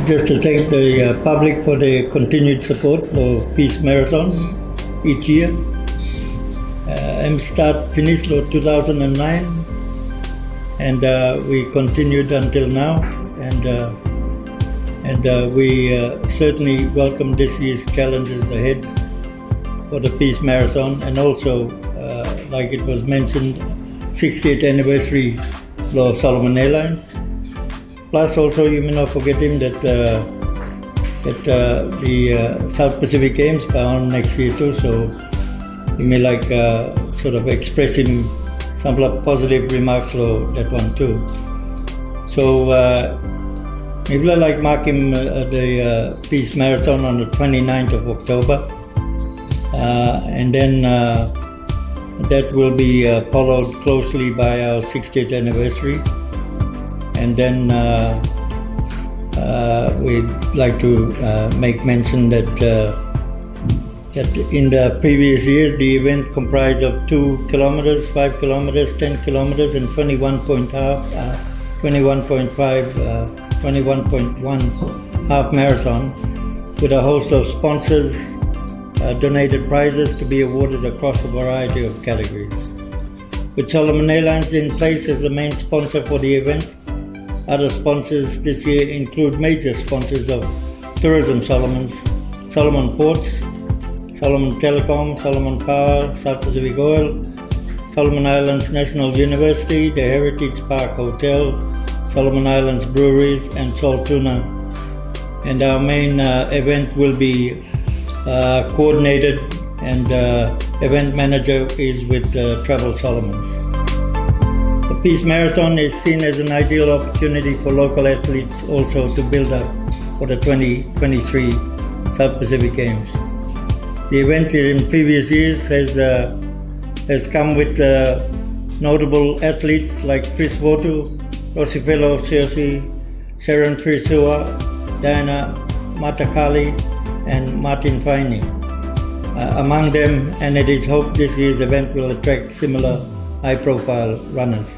Just to thank the public for their continued support for Peace Marathon each year. I'm finished in 2009, and we continued until now, and we certainly welcome this year's challenges ahead for the Peace Marathon, and also, like it was mentioned, 60th anniversary of Solomon Airlines. Plus, also, you may not forget him that the South Pacific Games are on next year too, so you may like sort of express him some positive remarks for that one too. So maybe I like mark him the Peace Marathon on the 29th of October, and then that will be followed closely by our 60th anniversary. And then we'd like to make mention that in the previous years, the event comprised of 2 kilometers, 5 kilometers, 10 kilometers, and 21.1 half marathon, with a host of sponsors, donated prizes to be awarded across a variety of categories. With Solomon Airlines in place as the main sponsor for the event, other sponsors this year include major sponsors of Tourism Solomon Ports, Solomon Telecom, Solomon Power, South Pacific Oil, Solomon Islands National University, the Heritage Park Hotel, Solomon Islands Breweries, and Salt Tuna. And our main event will be coordinated, and event manager is with Travel Solomons. The Peace Marathon is seen as an ideal opportunity for local athletes also to build up for the 2023 South Pacific Games. The event in previous years has come with notable athletes like Chris Votu, Rosifelo Seosi, Sharon Frisua, Diana Matakali, and Martin Faini among them, and it is hoped this year's event will attract similar high-profile runners.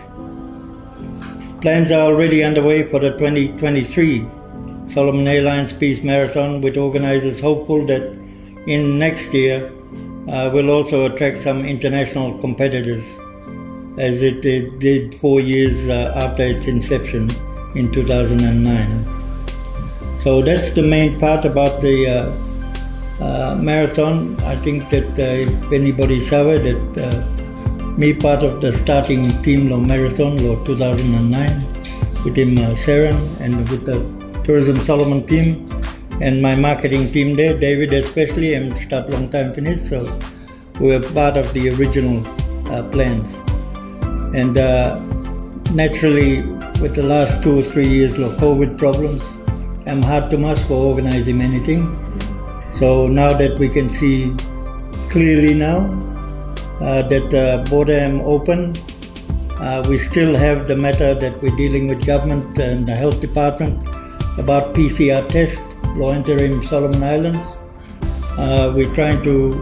Plans are already underway for the 2023 Solomon Airlines Peace Marathon, with organizers hopeful that in next year will also attract some international competitors, as it did 4 years after its inception in 2009. So that's the main part about the marathon. I think that if anybody saw that me part of the starting team of marathon of 2009 with him Sharon, and with the Tourism Solomon team and my marketing team there, David especially, and start long time finish, so we were part of the original plans. And naturally, with the last 2 or 3 years of COVID problems, I'm hard to much for organizing anything. So now that we can see clearly now that border am open, we still have the matter that we're dealing with government and the health department about PCR tests for entering Solomon Islands. We're trying to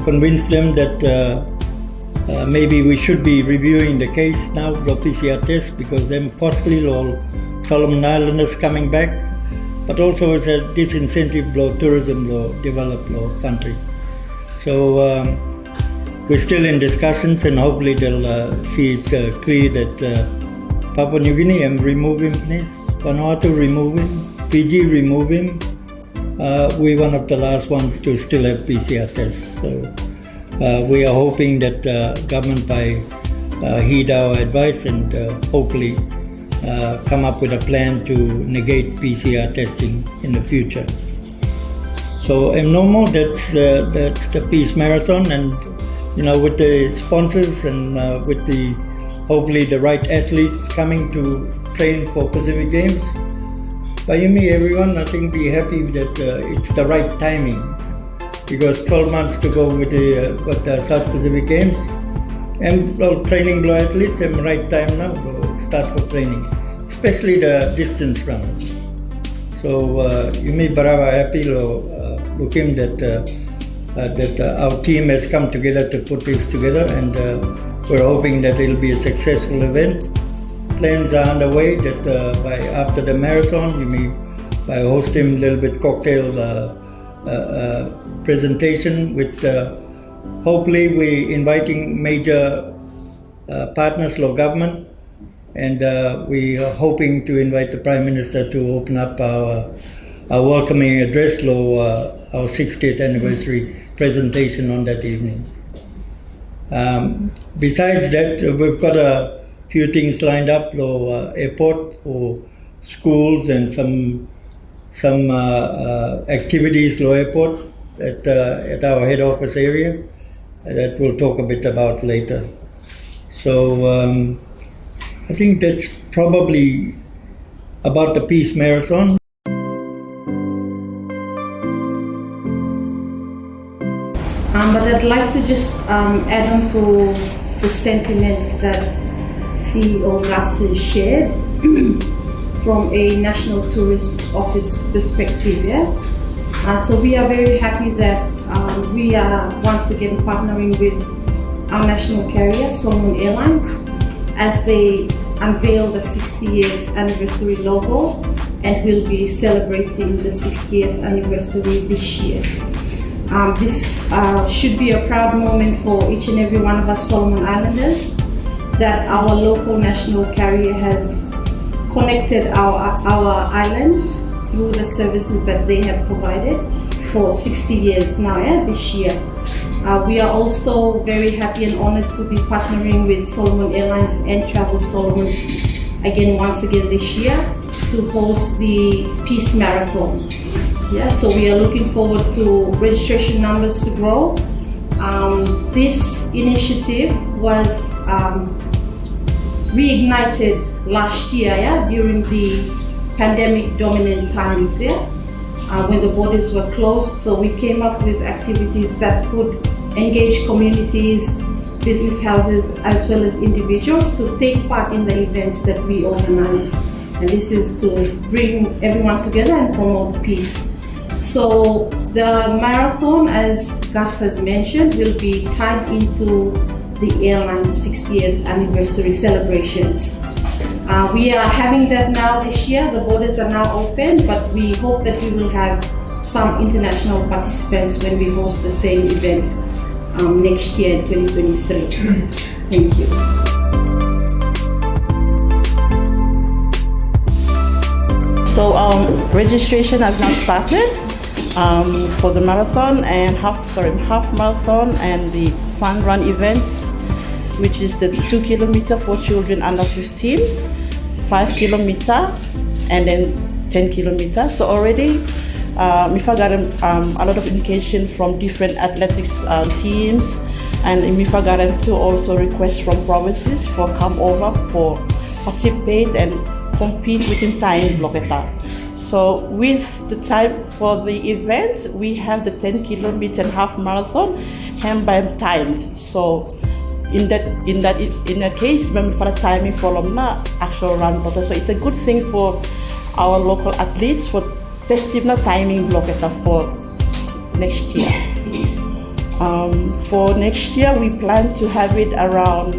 convince them that maybe we should be reviewing the case now for PCR tests, because they're costly for Solomon Islanders coming back, but also it's a disincentive for tourism developed country. So we're still in discussions, and hopefully they'll see it clear that Papua New Guinea remove him, please. Vanuatu remove him. Fiji remove him. We're one of the last ones to still have PCR tests. So we are hoping that government by heed our advice and hopefully come up with a plan to negate PCR testing in the future. So no more. That's the Peace Marathon, and with the sponsors and with the hopefully the right athletes coming to train for Pacific Games. By me, everyone, I think be happy that it's the right timing, because 12 months to go with the South Pacific Games, and training below athletes, and right time now to start for training, especially the distance runners. So you may be happy looking that our team has come together to put this together, and we're hoping that it'll be a successful event. Plans are underway that by after the marathon, you may by hosting a little bit cocktail presentation with hopefully we inviting major partners, local government, and we are hoping to invite the Prime Minister to open up our welcoming address, our 60th anniversary presentation on that evening. Besides that, we've got a few things lined up, airport for schools and some activities, airport at our head office area that we'll talk a bit about later. So I think that's probably about the Peace Marathon. But I'd like to just add on to the sentiments that CEO Kraus has shared from a National Tourist Office perspective. So we are very happy that we are once again partnering with our national carrier, Solomon Airlines, as they unveil the 60 years anniversary logo, and will be celebrating the 60th anniversary this year. This should be a proud moment for each and every one of us Solomon Islanders, that our local national carrier has connected our islands through the services that they have provided for 60 years now, this year. We are also very happy and honored to be partnering with Solomon Airlines and Travel Solomons once again this year to host the Peace Marathon. So we are looking forward to registration numbers to grow. This initiative was reignited last year during the pandemic dominant times when the borders were closed. So we came up with activities that could engage communities, business houses, as well as individuals to take part in the events that we organize. And this is to bring everyone together and promote peace. So the marathon, as Gus has mentioned, will be tied into the airline's 60th anniversary celebrations. We are having that now this year. The borders are now open, but we hope that we will have some international participants when we host the same event next year in 2023. Thank you. So registration has now started for the marathon and half marathon and the fun run events, which is the 2 kilometer for children under 15, 5 kilometer, and then 10 kilometers. So already MIFA got a lot of indication from different athletics teams, and MIFA got to also requests from provinces for come over for participate and compete within time block. So with the time for the event, we have the 10 kilometer and half marathon hand by time. So in that case, when we put a timing for the actual run block. So it's a good thing for our local athletes for testing the timing block for next year. For next year, we plan to have it around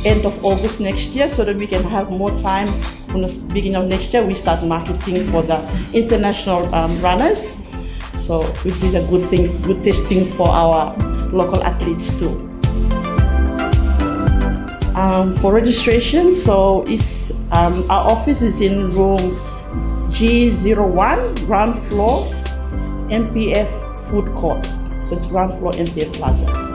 end of August next year, so that we can have more time. From the beginning of next year, we start marketing for the international runners. So which is a good thing, good testing for our local athletes too. For registration, so it's our office is in room G01, ground floor, MPF food court. So it's ground floor MPF Plaza.